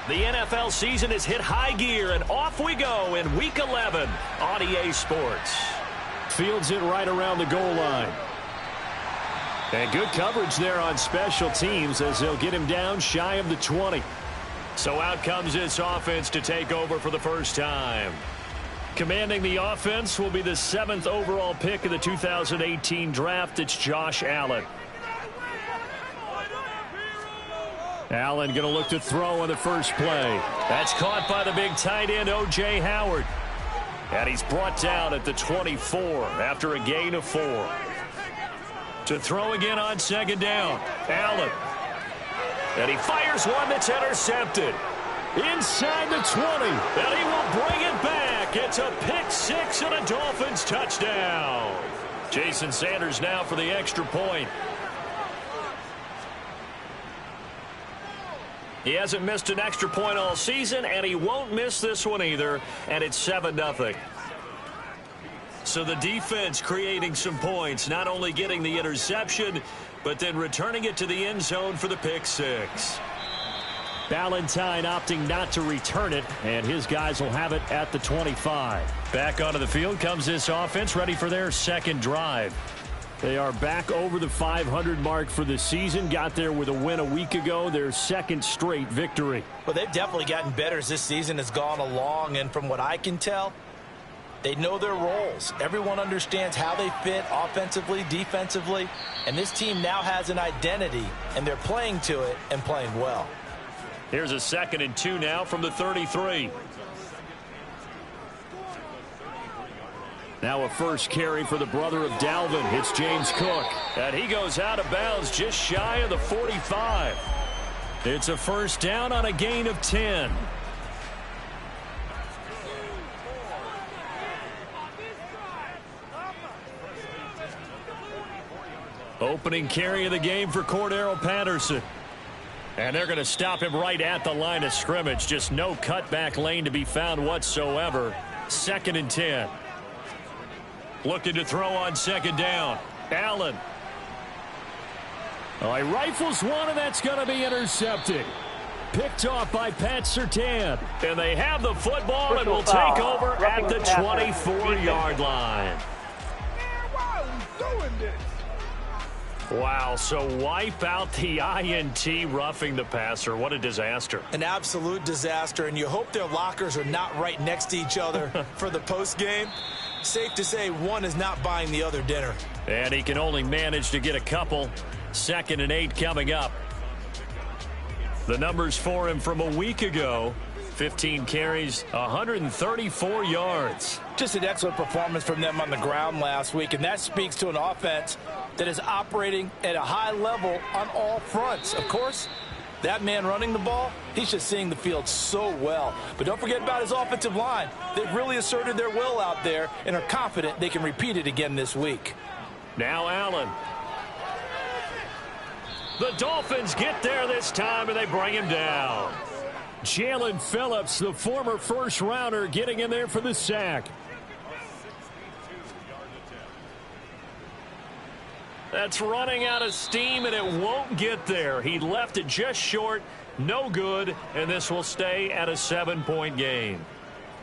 The NFL season has hit high gear, and off we go in Week 11 on EA Sports. Fields it right around the goal line. And good coverage there on special teams as they'll get him down shy of the 20. So out comes this offense to take over for the first time. Commanding the offense will be the 7th overall pick of the 2018 draft. It's Josh Allen. Allen going to look to throw on the first play. That's caught by the big tight end, O.J. Howard. And he's brought down at the 24 after a gain of 4. To throw again on second down, Allen. And he fires one that's intercepted. Inside the 20. And he will bring it back. It's a pick 6 and a Dolphins touchdown. Jason Sanders now for the extra point. He hasn't missed an extra point all season, and he won't miss this one either, and it's 7-0. So the defense creating some points, not only getting the interception, but then returning it to the end zone for the pick 6. Valentine opting not to return it, and his guys will have it at the 25. Back onto the field comes this offense, ready for their second drive. They are back over the 500 mark for the season. Got there with a win a week ago, their second straight victory. Well, they've definitely gotten better as this season has gone along, and from what I can tell, they know their roles. Everyone understands how they fit offensively, defensively, and this team now has an identity, and they're playing to it and playing well. Here's a 2nd and 2 now from the 33. Now a first carry for the brother of Dalvin. It's James Cook. And he goes out of bounds just shy of the 45. It's a first down on a gain of 10. Opening carry of the game for Cordero Patterson. And they're going to stop him right at the line of scrimmage. Just no cutback lane to be found whatsoever. 2nd and 10. Looking to throw on second down. Allen. Oh, he rifles one, and that's going to be intercepted. Picked off by Pat Surtain. And they have the football and will take over at the 24-yard line. Wow, so wipe out the INT, roughing the passer. What a disaster. An absolute disaster, and you hope their lockers are not right next to each other for the postgame. Safe to say one is not buying the other dinner. And he can only manage to get a couple. 2nd and 8 coming up. The numbers for him from a week ago. 15 carries, 134 yards. Just an excellent performance from them on the ground last week, and that speaks to an offense that is operating at a high level on all fronts. Of course, that man running the ball, he's just seeing the field so well. But don't forget about his offensive line. They've really asserted their will out there and are confident they can repeat it again this week. Now Allen. The Dolphins get there this time, and they bring him down. Jalen Phillips, the former first-rounder, getting in there for the sack. That's running out of steam, and it won't get there. He left it just short, no good, and this will stay at a 7-point game.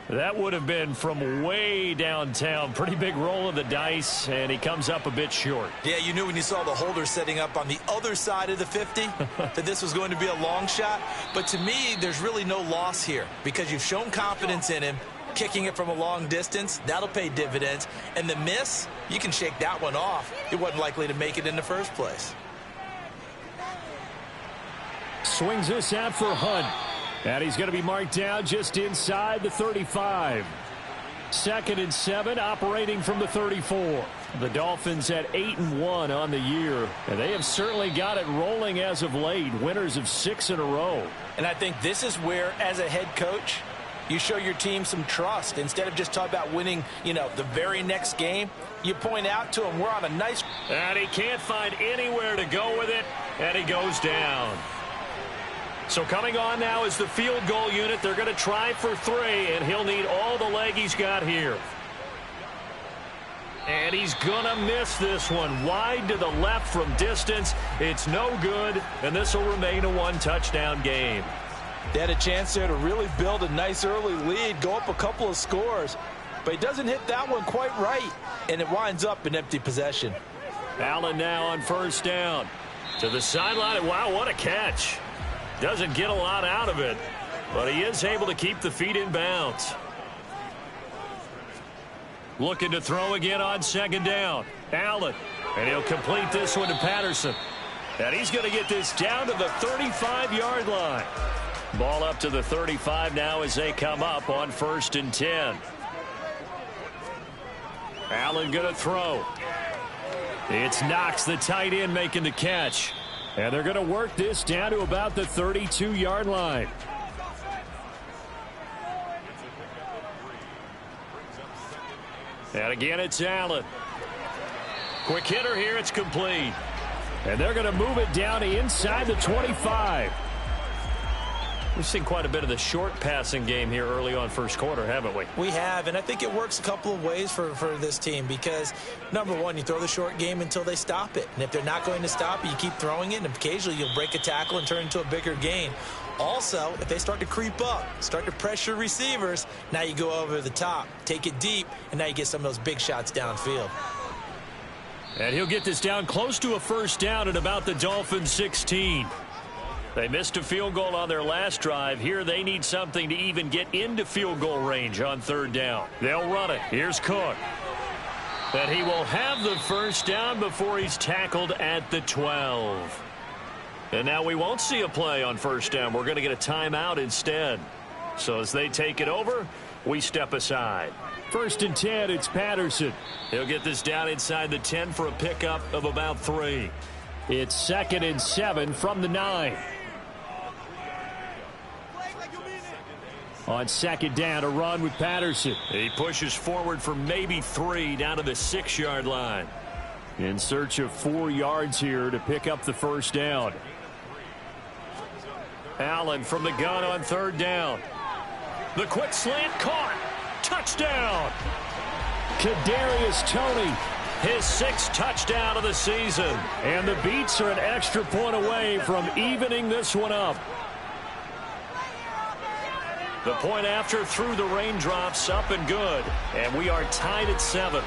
That would have been from way downtown. Pretty big roll of the dice, and he comes up a bit short. Yeah, you knew when you saw the holder setting up on the other side of the 50 that this was going to be a long shot. But to me, there's really no loss here because you've shown confidence in him. Kicking it from a long distance, that'll pay dividends. And the miss, you can shake that one off. It wasn't likely to make it in the first place. Swings this out for Hunt. And he's going to be marked down just inside the 35. 2nd and 7, operating from the 34. The Dolphins at 8-1 on the year, and they have certainly got it rolling as of late. Winners of 6 in a row. And I think this is where, as a head coach, you show your team some trust. Instead of just talking about winning, the very next game, you point out to them, we're on a nice... And he can't find anywhere to go with it, and he goes down. So coming on now is the field goal unit. They're going to try for 3, and he'll need all the leg he's got here. And he's going to miss this one. Wide to the left from distance. It's no good, and this will remain a 1-touchdown game. They had a chance there to really build a nice early lead, go up a couple of scores. But he doesn't hit that one quite right, and it winds up an empty possession. Allen now on first down. To the sideline, and wow, what a catch. Doesn't get a lot out of it, but he is able to keep the feet in bounds. Looking to throw again on second down. Allen, and he'll complete this one to Patterson. And he's going to get this down to the 35-yard line. Ball up to the 35 now as they come up on 1st and 10. Allen going to throw. It's Knox, the tight end, making the catch. And they're going to work this down to about the 32-yard line. And again, it's Allen. Quick hitter here, it's complete. And they're going to move it down to inside the 25. We've seen quite a bit of the short passing game here early on first quarter, haven't we? We have, and I think it works a couple of ways for this team because, number one, you throw the short game until they stop it. And if they're not going to stop it, you keep throwing it, and occasionally you'll break a tackle and turn it into a bigger gain. Also, if they start to creep up, start to pressure receivers, now you go over the top, take it deep, and now you get some of those big shots downfield. And he'll get this down close to a first down at about the Dolphins' 16. They missed a field goal on their last drive. Here they need something to even get into field goal range on 3rd down. They'll run it. Here's Cook. And he will have the first down before he's tackled at the 12. And now we won't see a play on 1st down. We're going to get a timeout instead. So as they take it over, we step aside. 1st and 10, it's Patterson. He'll get this down inside the 10 for a pickup of about 3. It's 2nd and 7 from the 9. On 2nd down, a run with Patterson. He pushes forward for maybe 3 down to the 6-yard line. In search of 4 yards here to pick up the first down. Allen from the gun on 3rd down. The quick slant caught. Touchdown. Kadarius Toney, his 6th touchdown of the season. And the Beats are an extra point away from evening this one up. The point after through the raindrops, up and good. And we are tied at 7.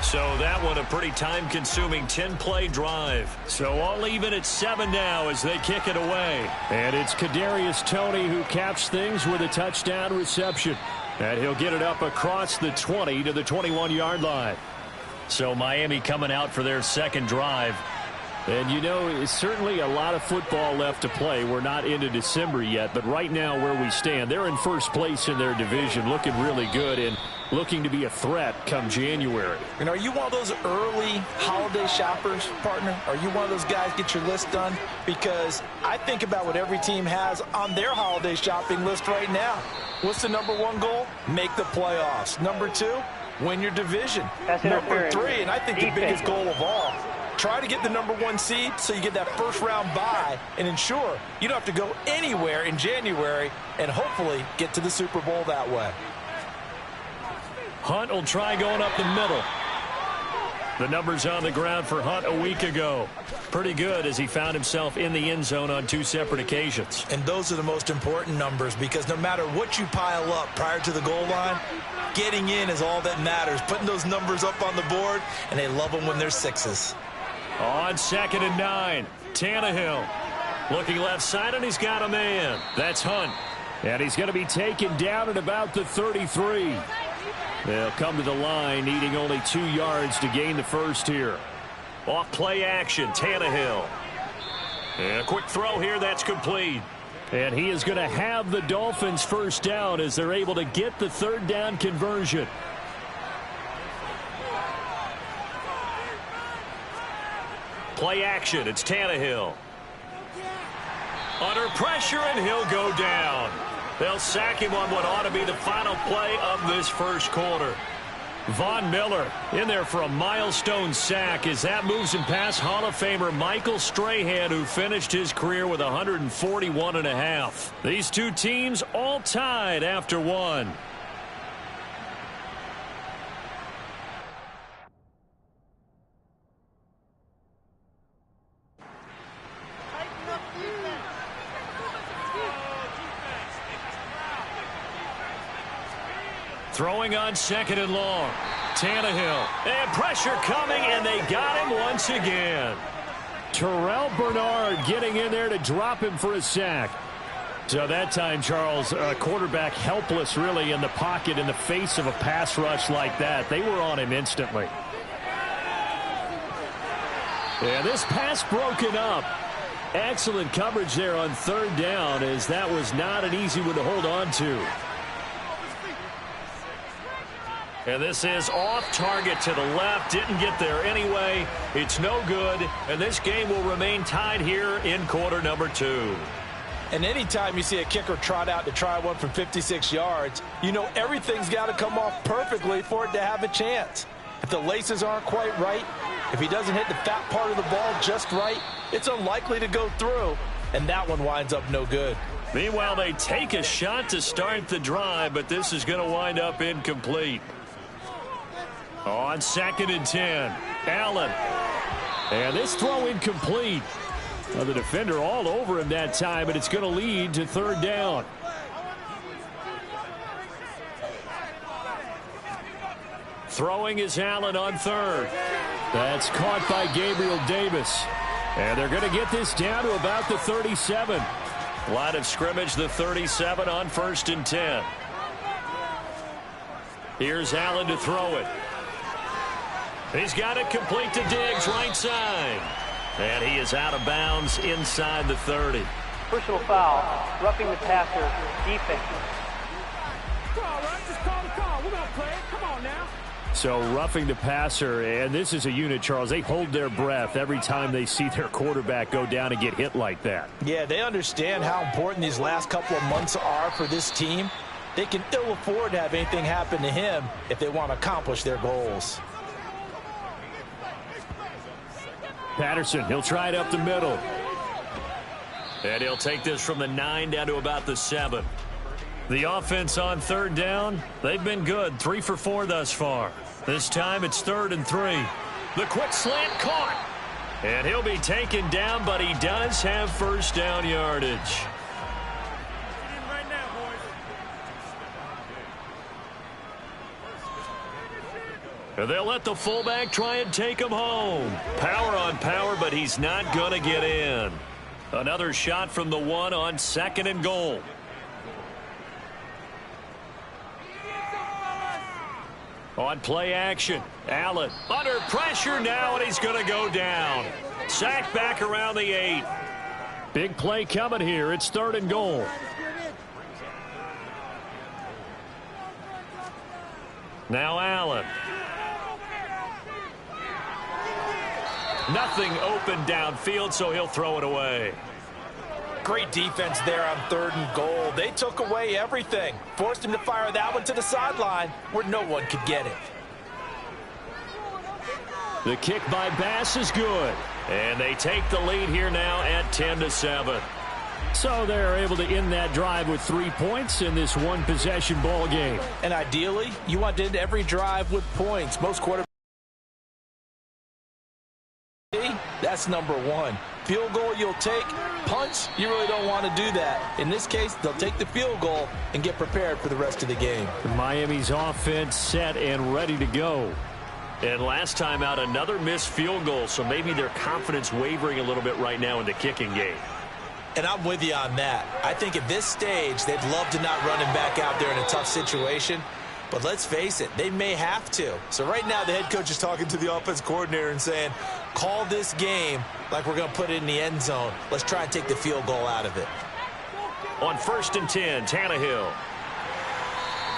So that one a pretty time-consuming 10-play drive. So all even at 7 now as they kick it away. And it's Kadarius Toney who caps things with a touchdown reception. And he'll get it up across the 20 to the 21-yard line. So Miami coming out for their 2nd drive. And, you know, it's certainly a lot of football left to play. We're not into December yet, but right now where we stand, they're in 1st place in their division, looking really good and looking to be a threat come January. And are you one of those early holiday shoppers, partner? Are you one of those guys get your list done? Because I think about what every team has on their holiday shopping list right now. What's the number 1 goal? Make the playoffs. Number 2, win your division. Number 3, and I think the biggest goal of all, try to get the number 1 seed so you get that first-round bye and ensure you don't have to go anywhere in January and hopefully get to the Super Bowl that way. Hunt will try going up the middle. The numbers on the ground for Hunt a week ago. Pretty good as he found himself in the end zone on 2 separate occasions. And those are the most important numbers because no matter what you pile up prior to the goal line, getting in is all that matters. Putting those numbers up on the board, and they love them when they're 6s. On 2nd and 9, Tannehill looking left side, and he's got a man. That's Hunt. And he's going to be taken down at about the 33. They'll come to the line, needing only 2 yards to gain the first here. Off play action, Tannehill. And a quick throw here, that's complete. And he is going to have the Dolphins first down as they're able to get the 3rd down conversion. Play action, it's Tannehill. Under pressure, and he'll go down. They'll sack him on what ought to be the final play of this first quarter. Von Miller in there for a milestone sack as that moves him past Hall of Famer Michael Strahan, who finished his career with 141.5. These 2 teams all tied after 1. Throwing on second and long. Tannehill. And pressure coming, and they got him once again. Terrell Bernard getting in there to drop him for a sack. So that time, Charles, quarterback helpless really in the pocket in the face of a pass rush like that. They were on him instantly. And this pass broken up. Excellent coverage there on third down, as that was not an easy one to hold on to. And this is off target to the left. Didn't get there anyway. It's no good. And this game will remain tied here in quarter number 2. And anytime you see a kicker trot out to try one from 56 yards, you know everything's got to come off perfectly for it to have a chance. If the laces aren't quite right, if he doesn't hit the fat part of the ball just right, it's unlikely to go through. And that one winds up no good. Meanwhile, they take a shot to start the drive, but this is going to wind up incomplete. On second and 10, Allen. And this throw incomplete. Well, the defender all over him that time, and it's going to lead to third down. Throwing is Allen on third. That's caught by Gabriel Davis. And they're going to get this down to about the 37. Line of scrimmage, the 37 on first and 10. Here's Allen to throw it. He's got it complete to Diggs, right side. And he is out of bounds inside the 30. Personal foul, roughing the passer, defense. Just call the call. We're going to play it. Come on now. So roughing the passer, and this is a unit, Charles. They hold their breath every time they see their quarterback go down and get hit like that. Yeah, they understand how important these last couple of months are for this team. They can ill afford to have anything happen to him if they want to accomplish their goals. Patterson, he'll try it up the middle. And he'll take this from the 9 down to about the 7. The offense on third down, they've been good. 3 for 4 thus far. This time it's 3rd and 3. The quick slant caught. And he'll be taken down, but he does have first down yardage. And they'll let the fullback try and take him home. Power on power, but he's not going to get in. Another shot from the 1 on second and goal. On play action, Allen under pressure now, and he's going to go down. Sacked back around the 8. Big play coming here. It's 3rd and goal. Now Allen. Nothing open downfield, so he'll throw it away. Great defense there on 3rd and goal. They took away everything. Forced him to fire that one to the sideline where no one could get it. The kick by Bass is good. And they take the lead here now at 10-7. So they're able to end that drive with 3 points in this one-possession ball game. And ideally, you want to end every drive with points. Most quarterbacks, that's number 1. Field goal you'll take. Punch, you really don't want to do that. In this case, they'll take the field goal and get prepared for the rest of the game. Miami's offense set and ready to go. And last time out, another missed field goal, so maybe their confidence wavering a little bit right now in the kicking game. And I'm with you on that. I think at this stage, they'd love to not run him back out there in a tough situation. But let's face it, they may have to. So right now, the head coach is talking to the offense coordinator and saying, call this game like we're going to put it in the end zone. Let's try and take the field goal out of it. On 1st and 10, Tannehill.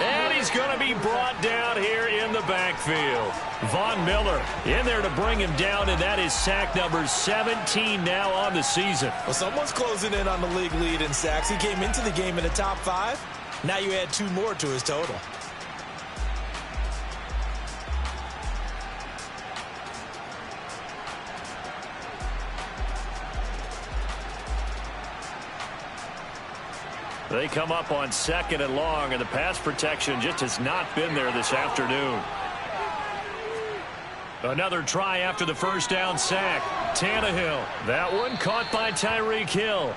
And he's going to be brought down here in the backfield. Von Miller in there to bring him down, and that is sack number 17 now on the season. Well, someone's closing in on the league lead in sacks. He came into the game in the top 5. Now you add 2 more to his total. They come up on 2nd and long, and the pass protection just has not been there this afternoon. Another try after the first down sack. Tannehill. That one caught by Tyreek Hill.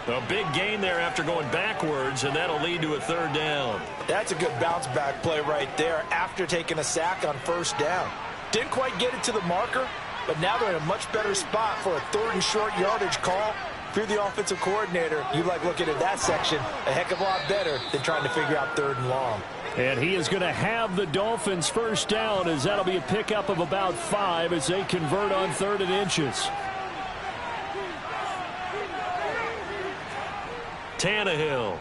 A big gain there after going backwards, and that'll lead to a third down. That's a good bounce back play right there after taking a sack on first down. Didn't quite get it to the marker, but now they're in a much better spot for a third and short yardage call. If you're the offensive coordinator, you like looking at that section a heck of a lot better than trying to figure out third and long. And he is going to have the Dolphins first down, as that'll be a pickup of about 5 as they convert on 3rd and inches. Tannehill.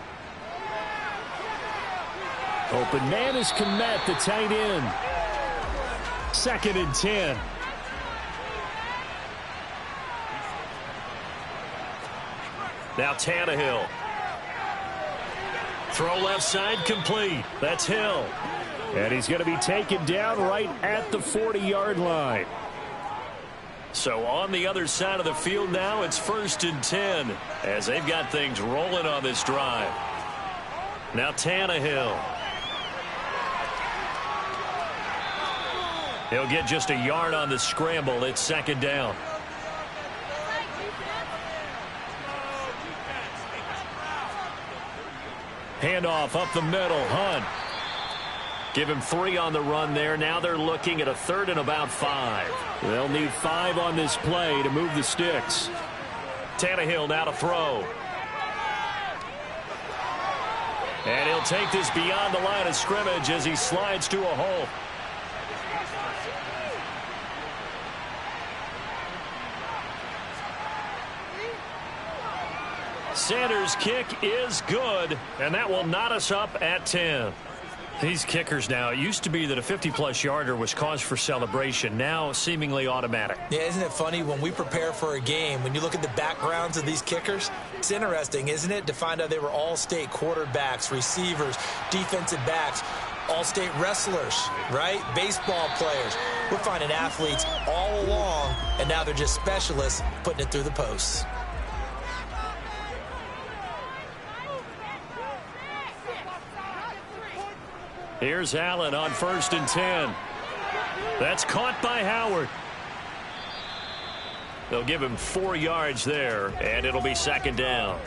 Open man is Kmet, the tight end. 2nd and 10. Now Tannehill. Throw left side complete. That's Hill. And he's going to be taken down right at the 40-yard line. So on the other side of the field now, it's 1st and 10 as they've got things rolling on this drive. Now Tannehill. He'll get just a yard on the scramble. It's 2nd down. Handoff up the middle. Hunt. Give him 3 on the run there. Now they're looking at a 3rd and about 5. They'll need 5 on this play to move the sticks. Tannehill now to throw. And he'll take this beyond the line of scrimmage as he slides to a hole. Sanders' kick is good, and that will knot us up at 10. These kickers now, it used to be that a 50-plus yarder was cause for celebration. Now seemingly automatic. Yeah, isn't it funny when we prepare for a game, when you look at the backgrounds of these kickers, it's interesting, isn't it, to find out they were all-state quarterbacks, receivers, defensive backs, all-state wrestlers, right? Baseball players. We're finding athletes all along, and now they're just specialists putting it through the posts. Here's Allen on 1st and 10. That's caught by Howard. They'll give him 4 yards there, and it'll be 2nd down.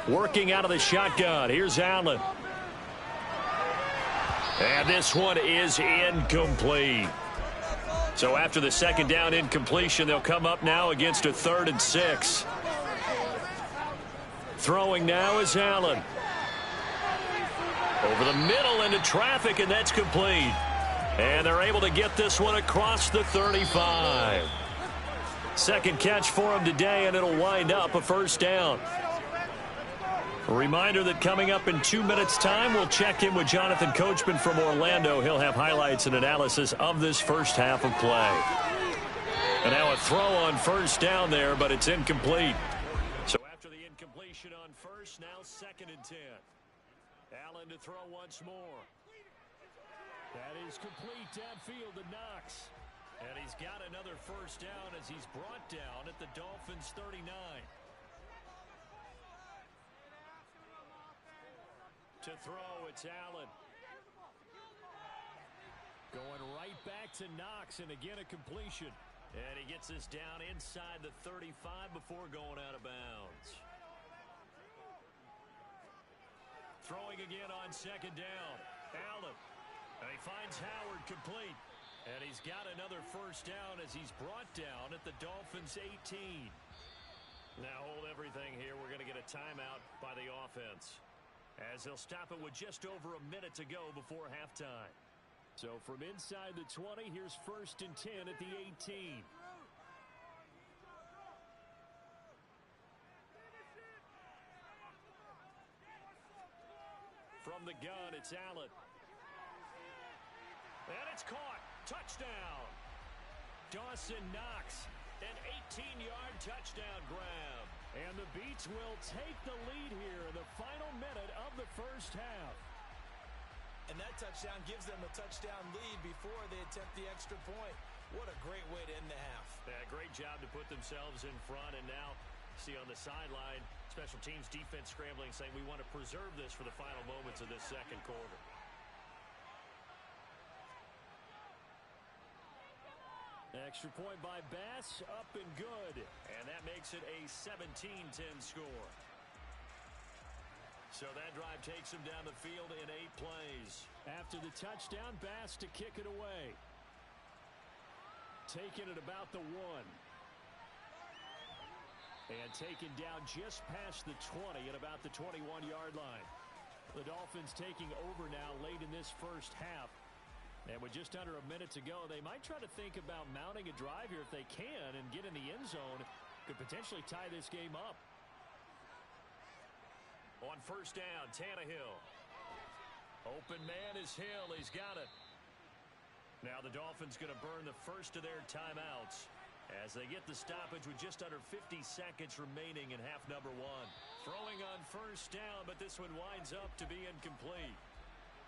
Working out of the shotgun. Here's Allen. And this one is incomplete. So after the 2nd down incompletion, they'll come up now against a 3rd and 6. Throwing now is Allen. Over the middle into traffic, and that's complete. And they're able to get this one across the 35. Second catch for him today, and it'll wind up a 1st down. A reminder that coming up in 2 minutes' time, we'll check in with Jonathan Coachman from Orlando. He'll have highlights and analysis of this first half of play. And now a throw on 1st down there, but it's incomplete. So after the incompletion on 1st, now 2nd and 10. Allen to throw once more. That is complete downfield to Knox. And he's got another 1st down as he's brought down at the Dolphins' 39. To throw, it's Allen. Going right back to Knox, and again a completion. And he gets this down inside the 35 before going out of bounds. Throwing again on 2nd down. Allen. And he finds Howard complete. And he's got another 1st down as he's brought down at the Dolphins' 18. Now hold everything here. We're going to get a timeout by the offense, as they'll stop it with just over a minute to go before halftime. So from inside the 20, here's 1st and 10 at the 18. From the gun, it's Allen. And it's caught. Touchdown. Dawson Knox, an 18-yard touchdown grab. And the Beats will take the lead here in the final minute of the first half. And that touchdown gives them a touchdown lead before they attempt the extra point. What a great way to end the half. Yeah, great job to put themselves in front. And now, see on the sideline, special teams defense scrambling, saying we want to preserve this for the final moments of this 2nd quarter. Extra point by Bass, up and good. And that makes it a 17-10 score. So that drive takes him down the field in 8 plays. After the touchdown, Bass to kick it away. Taking it about the 1. And taken down just past the 20 at about the 21-yard line. The Dolphins taking over now late in this first half. And with just under a minute to go, they might try to think about mounting a drive here if they can and get in the end zone. Could potentially tie this game up. On first down, Tannehill. Open man is Hill. He's got it. Now the Dolphins going to burn the first of their timeouts as they get the stoppage with just under 50 seconds remaining in half number 1. Throwing on first down, but this one winds up to be incomplete.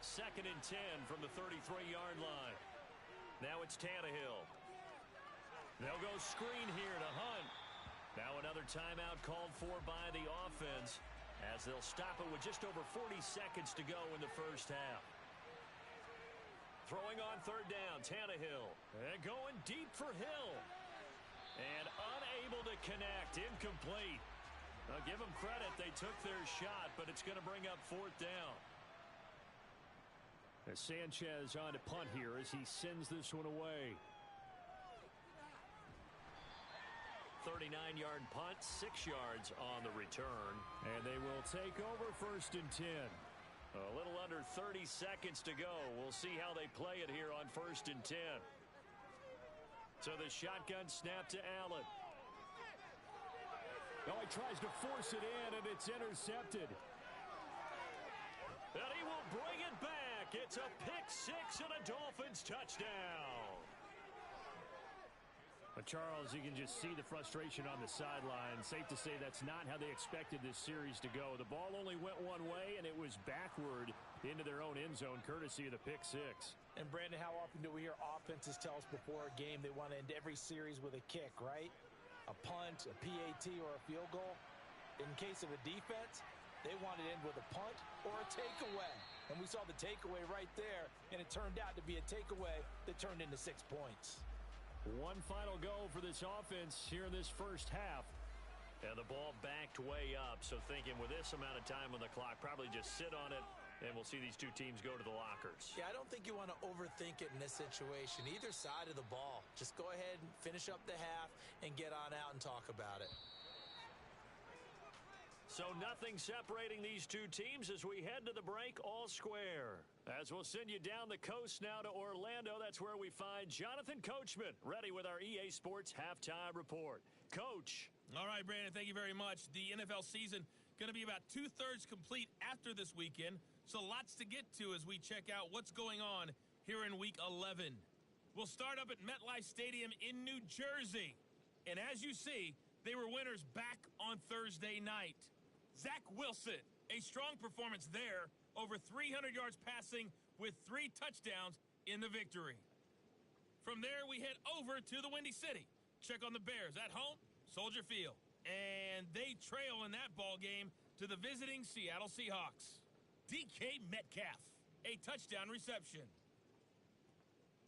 2nd and 10 from the 33-yard line. Now it's Tannehill. They'll go screen here to Hunt. Now another timeout called for by the offense as they'll stop it with just over 40 seconds to go in the first half. Throwing on third down, Tannehill. And going deep for Hill. And unable to connect. Incomplete. I'll give them credit. They took their shot, but it's going to bring up 4th down. As Sanchez on to punt here as he sends this one away. 39-yard punt, 6 yards on the return. And they will take over 1st and 10. A little under 30 seconds to go. We'll see how they play it here on 1st and 10. So the shotgun snap to Allen. Oh, he tries to force it in, and it's intercepted. And he will bring it back. It's a pick 6 and a Dolphins touchdown. But Charles, you can just see the frustration on the sideline. Safe to say that's not how they expected this series to go. The ball only went one way, and it was backward into their own end zone, courtesy of the pick 6. And, Brandon, how often do we hear offenses tell us before a game they want to end every series with a kick, right? A punt, a PAT, or a field goal. In case of a defense, they want to end with a punt or a takeaway. And we saw the takeaway right there, and it turned out to be a takeaway that turned into 6 points. One final go for this offense here in this first half. And the ball backed way up. So thinking with this amount of time on the clock, probably just sit on it, and we'll see these two teams go to the lockers. Yeah, I don't think you want to overthink it in this situation. Either side of the ball. Just go ahead and finish up the half and get on out and talk about it. So nothing separating these two teams as we head to the break, all square. As we'll send you down the coast now to Orlando, that's where we find Jonathan Coachman, ready with our EA Sports Halftime Report. Coach. All right, Brandon, thank you very much. The NFL season going to be about 2/3 complete after this weekend, so lots to get to as we check out what's going on here in Week 11. We'll start up at MetLife Stadium in New Jersey. And as you see, they were winners back on Thursday night. Zach Wilson, a strong performance there, over 300 yards passing with 3 touchdowns in the victory. From there, we head over to the Windy City. Check on the Bears at home, Soldier Field. And they trail in that ball game to the visiting Seattle Seahawks. DK Metcalf, a touchdown reception.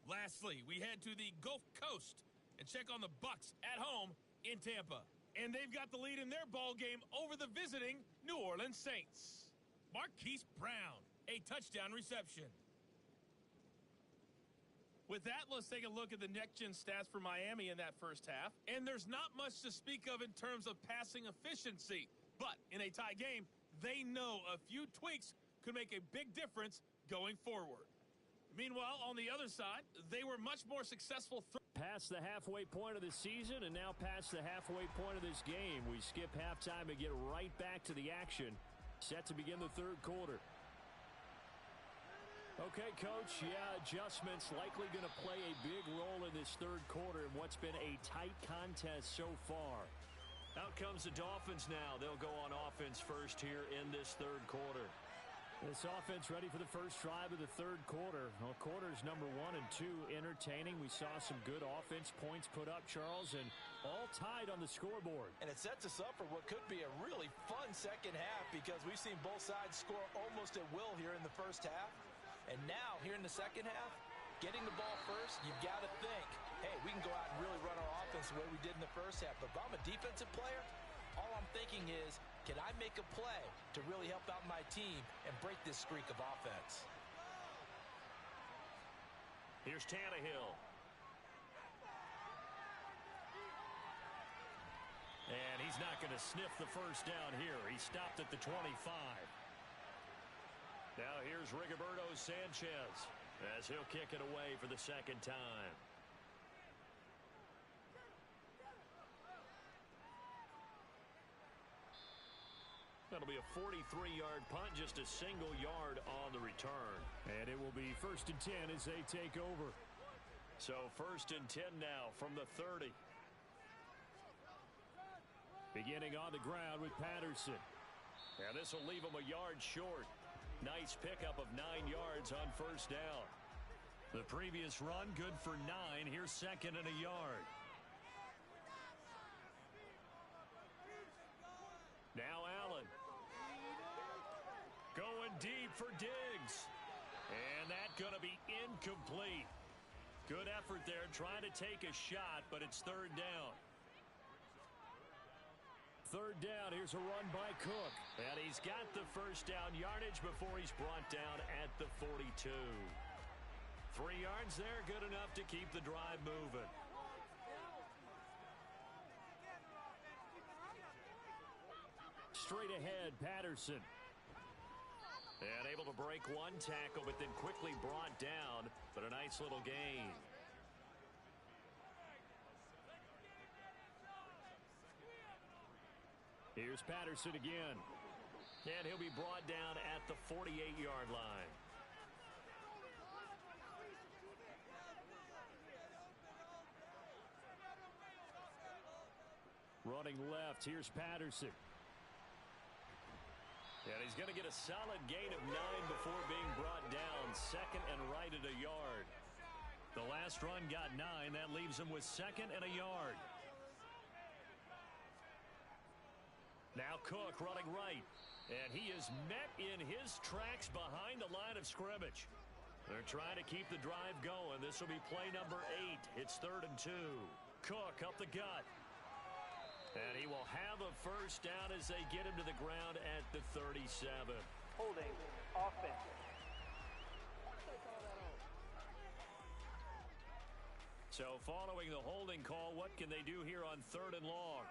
Lastly, we head to the Gulf Coast and check on the Bucs at home in Tampa. And they've got the lead in their ball game over the visiting New Orleans Saints. Marquise Brown, a touchdown reception. With that, let's take a look at the next-gen stats for Miami in that first half. And there's not much to speak of in terms of passing efficiency. But in a tie game, they know a few tweaks could make a big difference going forward. Meanwhile, on the other side, they were much more successful past the halfway point of the season and now past the halfway point of this game. We skip halftime and get right back to the action. Set to begin the third quarter. Okay, Coach, adjustments likely going to play a big role in this third quarter in what's been a tight contest so far. Out comes the Dolphins now. They'll go on offense first here in this third quarter. This offense ready for the first drive of the third quarter. Well, quarters number 1 and 2 entertaining. We saw some good offense points put up, Charles, and all tied on the scoreboard. And it sets us up for what could be a really fun second half because we've seen both sides score almost at will here in the first half. And now, here in the second half, getting the ball first, you've got to think, hey, we can go out and really run our offense the way we did in the first half. But if I'm a defensive player, all I'm thinking is, can I make a play to really help out my team and break this streak of offense? Here's Tannehill. And he's not going to sniff the first down here. He stopped at the 25. Now here's Rigoberto Sanchez as he'll kick it away for the second time. That'll be a 43-yard punt, just a single yard on the return. And it will be 1st and 10 as they take over. So 1st and 10 now from the 30. Beginning on the ground with Patterson. And this will leave him a yard short. Nice pickup of 9 yards on first down. The previous run good for 9. Here's 2nd and a yard. Now Allen. Going deep for Diggs. And that going to be incomplete. Good effort there trying to take a shot, but it's 3rd down. 3rd down, here's a run by Cook. And he's got the first down yardage before he's brought down at the 42. 3 yards there, good enough to keep the drive moving. Straight ahead, Patterson. And able to break one tackle, but then quickly brought down. But a nice little gain. Here's Patterson again. And he'll be brought down at the 48-yard line. Running left, here's Patterson. And he's going to get a solid gain of 9 before being brought down. 2nd and right at a yard. The last run got 9. That leaves him with 2nd and a yard. Now Cook running right. And he is met in his tracks behind the line of scrimmage. They're trying to keep the drive going. This will be play number 8. It's 3rd and 2. Cook up the gut. And he will have a first down as they get him to the ground at the 37. Holding offense. So following the holding call, what can they do here on 3rd and long?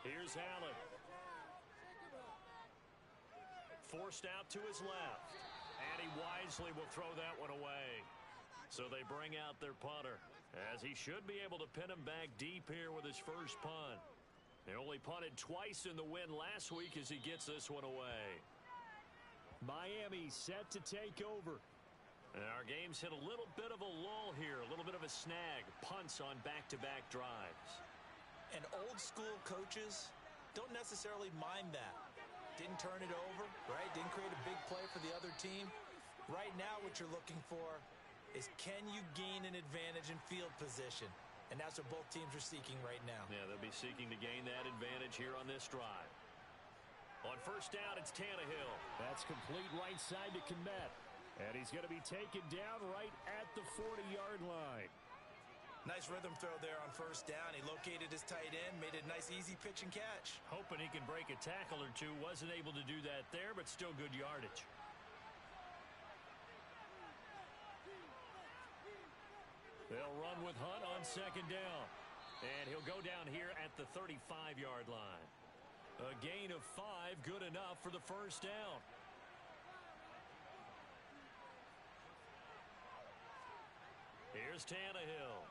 Here's Allen. Forced out to his left. And he wisely will throw that one away. So they bring out their punter, as he should be able to pin him back deep here with his first punt. He only punted twice in the win last week as he gets this one away. Miami set to take over. And our game's hit a little bit of a lull here, a little bit of a snag. Punts on back-to-back drives. And old school coaches don't necessarily mind that. Didn't turn it over, right? Didn't create a big play for the other team. Right now what you're looking for is, can you gain an advantage in field position? And that's what both teams are seeking right now. Yeah, they'll be seeking to gain that advantage here on this drive. On first down, it's Tannehill. That's complete right side to Kmet. And he's going to be taken down right at the 40-yard line. Nice rhythm throw there on first down. He located his tight end, made it a nice easy pitch and catch. Hoping he can break a tackle or two. Wasn't able to do that there, but still good yardage. They'll run with Hunt on second down. And he'll go down here at the 35-yard line. A gain of 5, good enough for the first down. Here's Tannehill.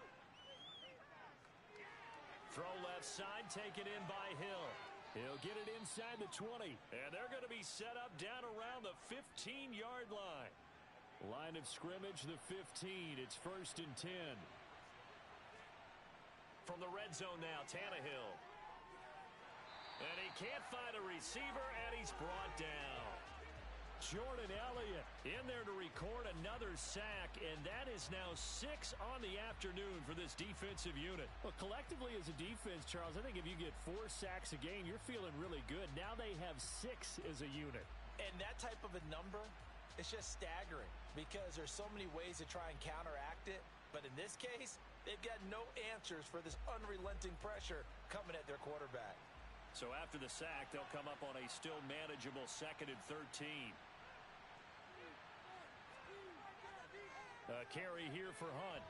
Throw left side, taken in by Hill. He'll get it inside the 20. And they're going to be set up down around the 15-yard line. Line of scrimmage, the 15. It's 1st and 10. From the red zone now, Tannehill. And he can't find a receiver, and he's brought down. Jordan Elliott in there to record another sack, and that is now 6 on the afternoon for this defensive unit. Well, collectively as a defense, Charles, I think if you get 4 sacks a game, you're feeling really good. Now they have 6 as a unit. And that type of a number, it's just staggering because there's so many ways to try and counteract it. But in this case, they've got no answers for this unrelenting pressure coming at their quarterback. So after the sack, they'll come up on a still manageable 2nd and 13. A carry here for Hunt.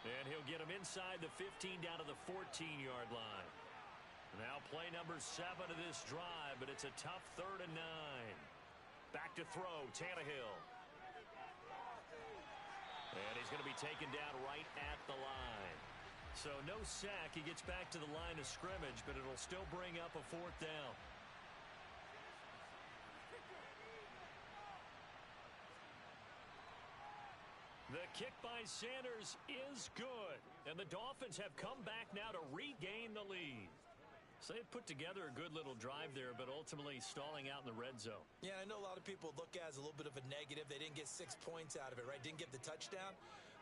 And he'll get him inside the 15 down to the 14-yard line. Now play number 7 of this drive, but it's a tough 3rd and 9. Back to throw, Tannehill. And he's going to be taken down right at the line. So no sack. He gets back to the line of scrimmage, but it'll still bring up a 4th down. The kick by Sanders is good. And the Dolphins have come back now to regain the lead. So they put together a good little drive there, but ultimately stalling out in the red zone. Yeah, I know a lot of people look at it as a little bit of a negative. They didn't get 6 points out of it, right? Didn't get the touchdown.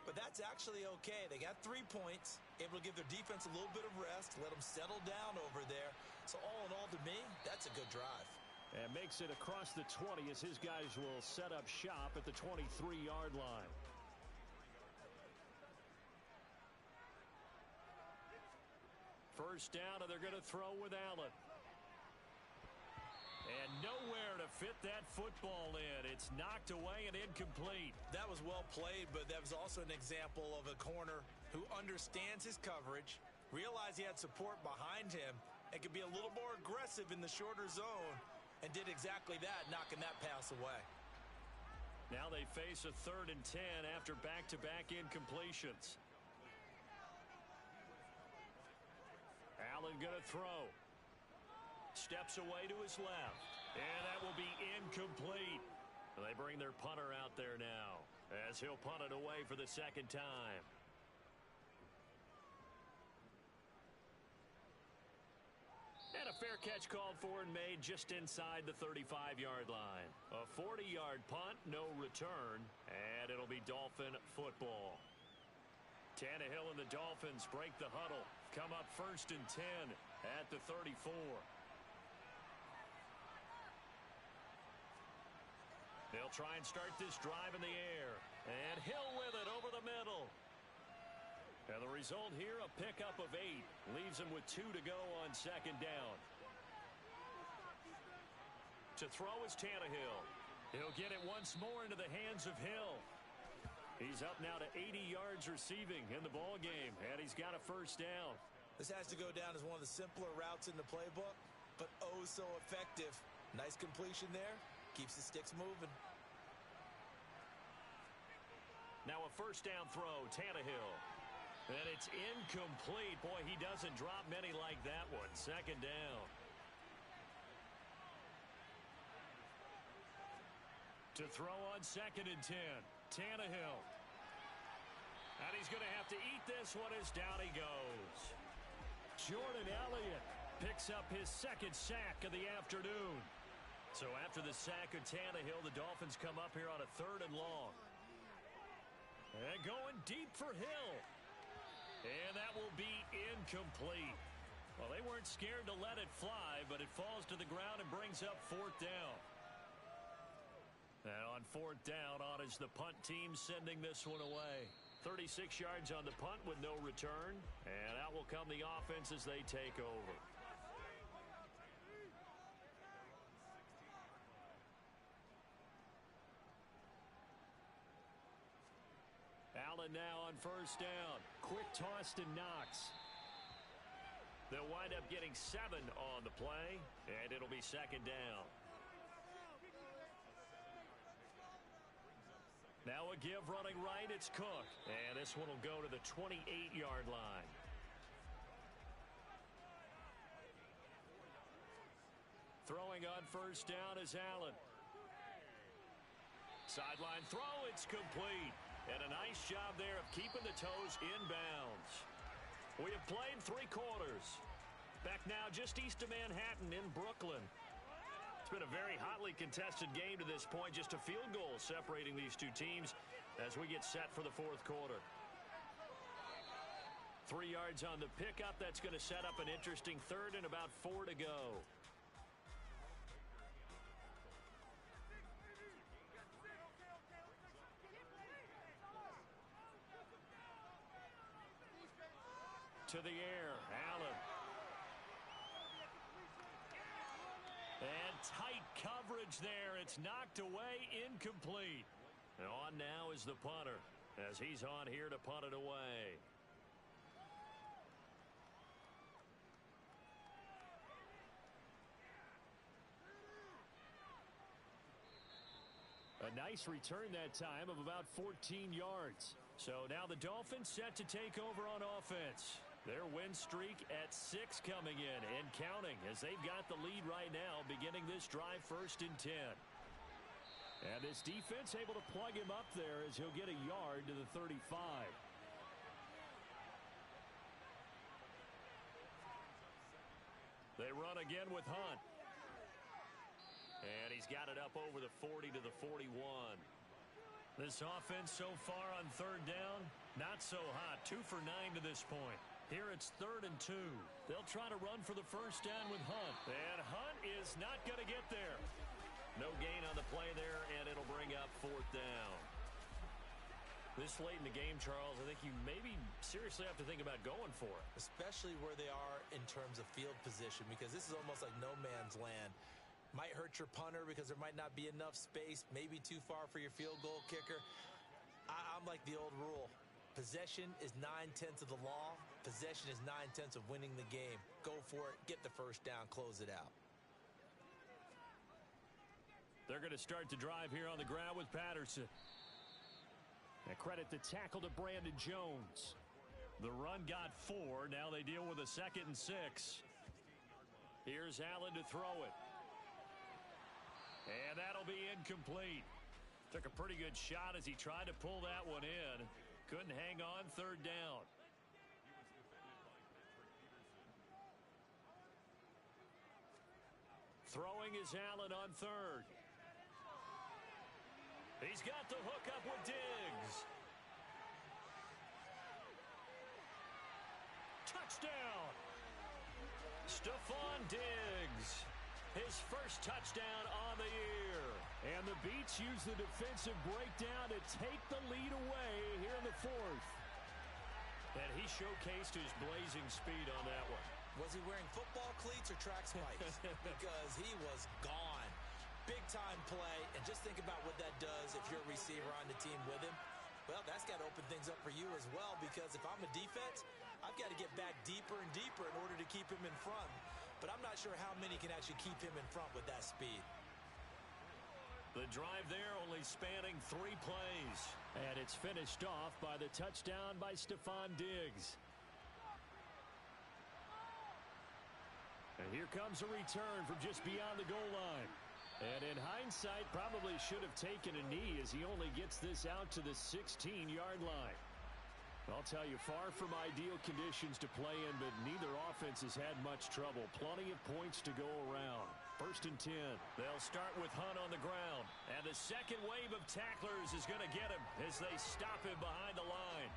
But that's actually okay. They got 3 points, able to give their defense a little bit of rest, let them settle down over there. So all in all, to me, that's a good drive. And makes it across the 20 as his guys will set up shop at the 23-yard line. First down, and they're going to throw with Allen. And nowhere to fit that football in. It's knocked away and incomplete. That was well played, but that was also an example of a corner who understands his coverage, realized he had support behind him, and could be a little more aggressive in the shorter zone, and did exactly that, knocking that pass away. Now they face a 3rd and 10 after back-to-back incompletions. Allen going to throw. Steps away to his left. And that will be incomplete. They bring their punter out there now as he'll punt it away for the 2nd time. And a fair catch called for and made just inside the 35-yard line. A 40-yard punt, no return, and it'll be Dolphin football. Tannehill and the Dolphins break the huddle. Come up 1st and 10 at the 34. They'll try and start this drive in the air. And Hill with it over the middle. And the result here, a pickup of 8. Leaves him with 2 to go on 2nd down. To throw is Tannehill. He'll get it once more into the hands of Hill. He's up now to 80 yards receiving in the ball game, and he's got a 1st down. This has to go down as one of the simpler routes in the playbook, but oh so effective. Nice completion there. Keeps the sticks moving. Now a 1st down throw, Tannehill. And it's incomplete. Boy, he doesn't drop many like that one. 2nd down. To throw on 2nd and 10. Tannehill. And he's going to have to eat this one as down he goes. Jordan Elliott picks up his 2nd sack of the afternoon. So after the sack of Tannehill, the Dolphins come up here on a 3rd and long. And going deep for Hill. And that will be incomplete. Well, they weren't scared to let it fly, but it falls to the ground and brings up 4th down. And on 4th down, on is the punt team sending this one away. 36 yards on the punt with no return. And out will come the offense as they take over. Allen now on 1st down. Quick toss to Knox. They'll wind up getting 7 on the play, and it'll be 2nd down. Now a give running right, it's Cook. And this one will go to the 28-yard line. Throwing on 1st down is Allen. Sideline throw, it's complete. And a nice job there of keeping the toes inbounds. We have played 3 quarters. Back now just east of Manhattan in Brooklyn. It's been a very hotly contested game to this point. Just a field goal separating these 2 teams as we get set for the 4th quarter. 3 yards on the pickup. That's going to set up an interesting 3rd and about 4 to go. to the air. Allen. And tight coverage there. It's knocked away, incomplete. And on now is the punter as he's on here to punt it away. A nice return that time of about 14 yards. So now the Dolphins set to take over on offense. Their win streak at 6 coming in and counting as they've got the lead right now beginning this drive 1st and 10. And this defense able to plug him up there as he'll get a yard to the 35. They run again with Hunt. And he's got it up over the 40 to the 41. This offense so far on 3rd down, not so hot. 2 for 9 to this point. Here it's 3rd and 2. They'll try to run for the 1st down with Hunt. And Hunt is not going to get there. No gain on the play there, and it'll bring up 4th down. This late in the game, Charles, I think you maybe seriously have to think about going for it. Especially where they are in terms of field position, because this is almost like no man's land. Might hurt your punter because there might not be enough space, maybe too far for your field goal kicker. I'm like the old rule. Possession is 9/10 of the law. Possession is 9/10 of winning the game. Go for it, get the 1st down, close it out. They're going to start the drive here on the ground with Patterson. And credit the tackle to Brandon Jones. The run got 4. Now they deal with a 2nd and 6. Here's Allen to throw it. And that'll be incomplete. Took a pretty good shot as he tried to pull that one in. Couldn't hang on. 3rd down. Throwing is Allen on 3rd. He's got the hook up with Diggs. Touchdown. Stephon Diggs. His first touchdown on the year. And the Beats use the defensive breakdown to take the lead away here in the 4th. And he showcased his blazing speed on that one. Was he wearing football cleats or track spikes? Because he was gone. Big-time play, and just think about what that does if you're a receiver on the team with him. Well, that's got to open things up for you as well, because if I'm a defense, I've got to get back deeper and deeper in order to keep him in front. But I'm not sure how many can actually keep him in front with that speed. The drive there only spanning 3 plays. And it's finished off by the touchdown by Stephon Diggs. And here comes a return from just beyond the goal line. And in hindsight, probably should have taken a knee as he only gets this out to the 16-yard line. I'll tell you, far from ideal conditions to play in, but neither offense has had much trouble. Plenty of points to go around. 1st and 10. They'll start with Hunt on the ground. And the second wave of tacklers is going to get him as they stop him behind the line.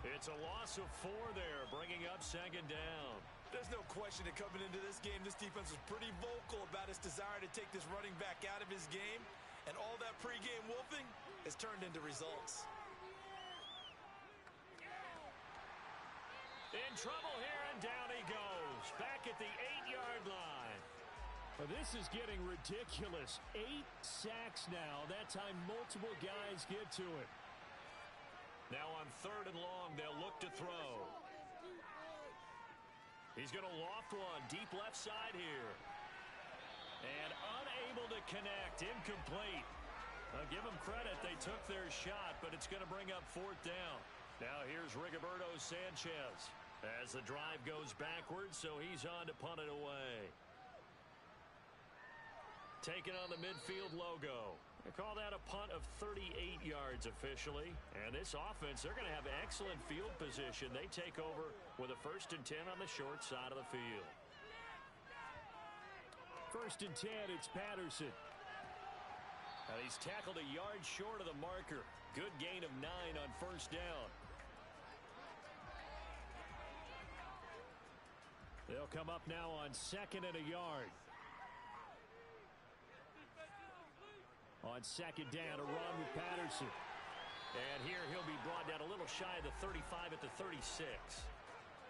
It's a loss of 4 there, bringing up 2nd down. There's no question that coming into this game, this defense was pretty vocal about its desire to take this running back out of his game. And all that pregame wolfing has turned into results. In trouble here, and down he goes. Back at the 8-yard line. Well, this is getting ridiculous. 8 sacks now. That time multiple guys get to it. Now on 3rd and long, they'll look to throw. He's going to loft one deep left side here. And unable to connect. Incomplete. I'll give them credit. They took their shot, but it's going to bring up 4th down. Now here's Rigoberto Sanchez as the drive goes backwards, so he's on to punt it away. Taking on the midfield logo. They call that a punt of 38 yards officially. And this offense, they're going to have excellent field position. They take over with a 1st and 10 on the short side of the field. 1st and 10, it's Patterson. And he's tackled a yard short of the marker. Good gain of 9 on 1st down. They'll come up now on 2nd and a yard. On 2nd down, a run with Patterson. And here he'll be brought down a little shy of the 35 at the 36.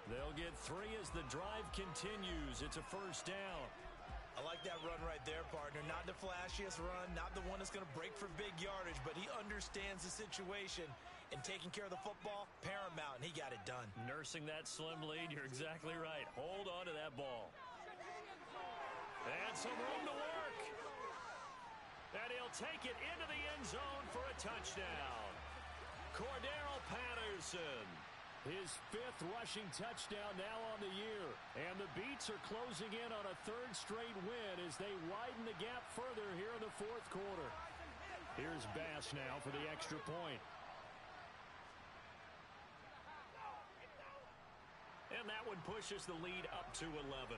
They'll get 3 as the drive continues. It's a first down. I like that run right there, partner. Not the flashiest run, not the one that's going to break for big yardage, but he understands the situation, and taking care of the football, paramount, and he got it done. Nursing that slim lead, you're exactly right. Hold on to that ball. And some room to work. And he'll take it into the end zone for a touchdown. Cordero Patterson. His 5th rushing touchdown now on the year. And the Beats are closing in on a 3rd straight win as they widen the gap further here in the 4th quarter. Here's Bass now for the extra point. And that one pushes the lead up to 11.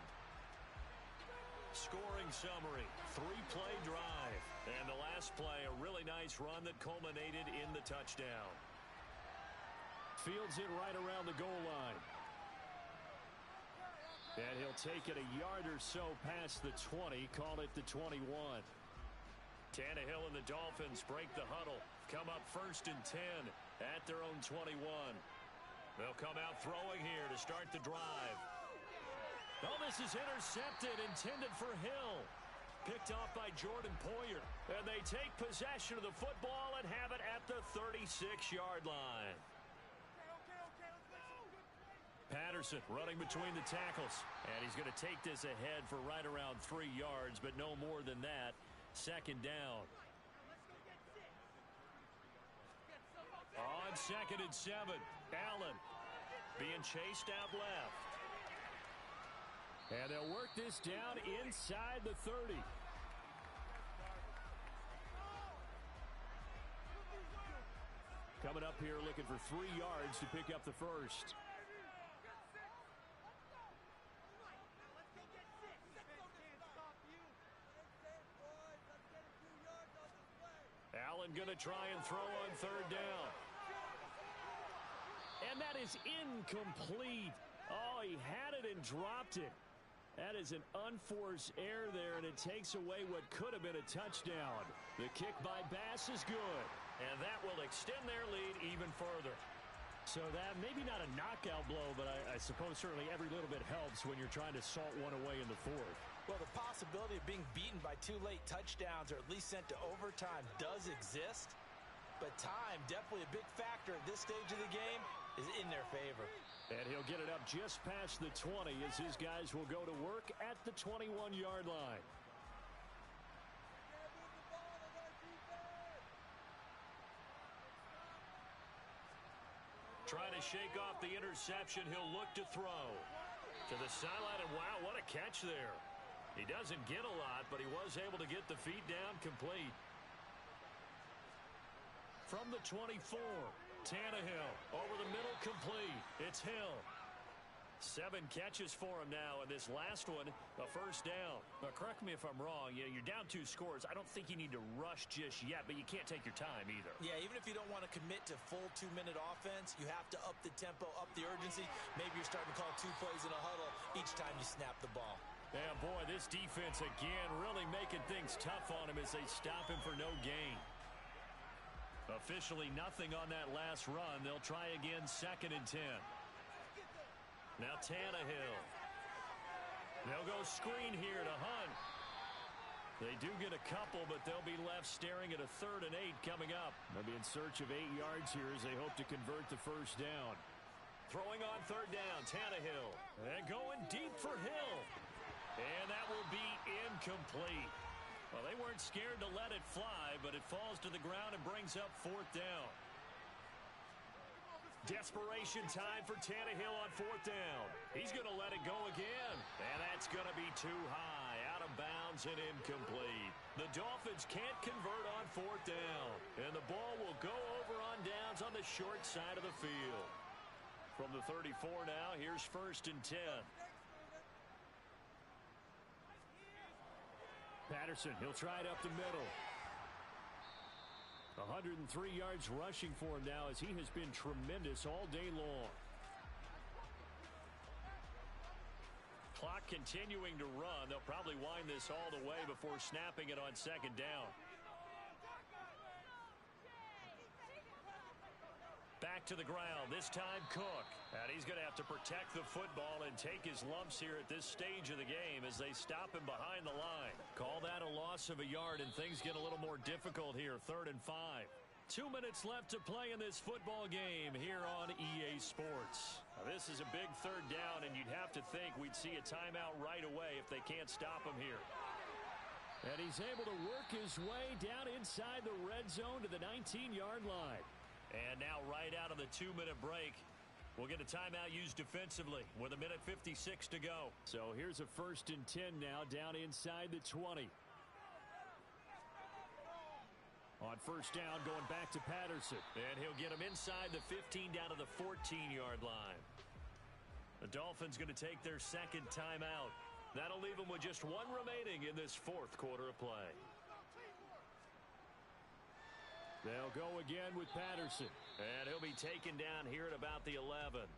Scoring summary, 3-play drive. And the last play, a really nice run that culminated in the touchdown. Fields it right around the goal line. And he'll take it a yard or so past the 20, call it the 21. Tannehill and the Dolphins break the huddle. Come up 1st and 10 at their own 21. They'll come out throwing here to start the drive. Oh, this is intercepted, intended for Hill. Picked off by Jordan Poyer. And they take possession of the football and have it at the 36-yard line. Patterson running between the tackles. And he's going to take this ahead for right around 3 yards, but no more than that. 2nd down. On 2nd and 7, Allen being chased out left. And they'll work this down inside the 30. Coming up here looking for 3 yards to pick up the first. Allen going to try and throw on 3rd down. And that is incomplete. Oh, he had it and dropped it. That is an unforced error there, and it takes away what could have been a touchdown. The kick by Bass is good. And that will extend their lead even further. So that maybe not a knockout blow, but I suppose certainly every little bit helps when you're trying to salt one away in the 4th. Well, the possibility of being beaten by 2 late touchdowns or at least sent to overtime does exist. But time, definitely a big factor at this stage of the game, is in their favor. And he'll get it up just past the 20 as his guys will go to work at the 21-yard line. Trying to shake off the interception. He'll look to throw to the sideline, and wow, what a catch there. He doesn't get a lot, but he was able to get the feet down complete. From the 24, Tannehill over the middle, complete. It's Hill. 7 catches for him now, and this last one, a first down. Now, correct me if I'm wrong. You're down 2 scores. I don't think you need to rush just yet, but you can't take your time either. Yeah, even if you don't want to commit to full 2-minute offense, you have to up the tempo, up the urgency. Maybe you're starting to call 2 plays in a huddle each time you snap the ball. Yeah, boy, this defense again really making things tough on him as they stop him for no gain. Officially nothing on that last run. They'll try again, 2nd and 10. Now Tannehill. They'll go screen here to Hunt. They do get a couple, but they'll be left staring at a 3rd and 8 coming up. They'll be in search of 8 yards here as they hope to convert the first down. Throwing on 3rd down, Tannehill. And going deep for Hill. And that will be incomplete. Well, they weren't scared to let it fly, but it falls to the ground and brings up 4th down. Desperation time for Tannehill on 4th down. He's going to let it go again. And that's going to be too high, out of bounds and incomplete. The Dolphins can't convert on 4th down. And the ball will go over on downs on the short side of the field. From the 34 now, here's 1st and 10. Patterson, he'll try it up the middle. 103 yards rushing for him now as he has been tremendous all day long. Clock continuing to run. They'll probably wind this all the way before snapping it on 2nd down. Back back to the ground. This time Cook. And he's going to have to protect the football and take his lumps here at this stage of the game as they stop him behind the line. Call that a loss of a yard, and things get a little more difficult here. 3rd and 5. 2 minutes left to play in this football game here on EA Sports. Now, this is a big 3rd down, and you'd have to think we'd see a timeout right away if they can't stop him here. And he's able to work his way down inside the red zone to the 19-yard line. And now right out of the 2-minute break, we'll get a timeout used defensively with 1:56 to go. So here's a 1st and 10 now down inside the 20. On 1st down, going back to Patterson. And he'll get him inside the 15 down to the 14-yard line. The Dolphins going to take their 2nd timeout. That'll leave them with just 1 remaining in this 4th quarter of play. They'll go again with Patterson. And he'll be taken down here at about the 11.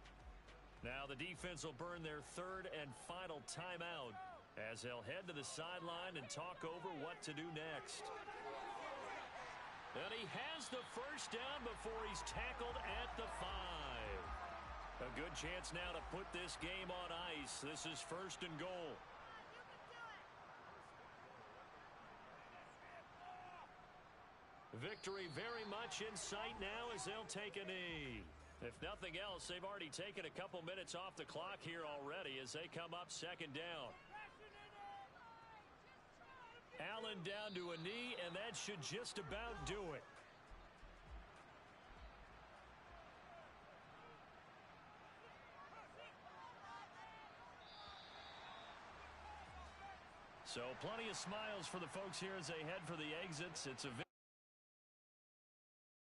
Now the defense will burn their 3rd and final timeout as they'll head to the sideline and talk over what to do next. And he has the 1st down before he's tackled at the 5. A good chance now to put this game on ice. This is 1st and goal. Victory very much in sight now as they'll take a knee. If nothing else, they've already taken a couple minutes off the clock here already as they come up 2nd down. Allen down to a knee, and that should just about do it. So plenty of smiles for the folks here as they head for the exits. It's a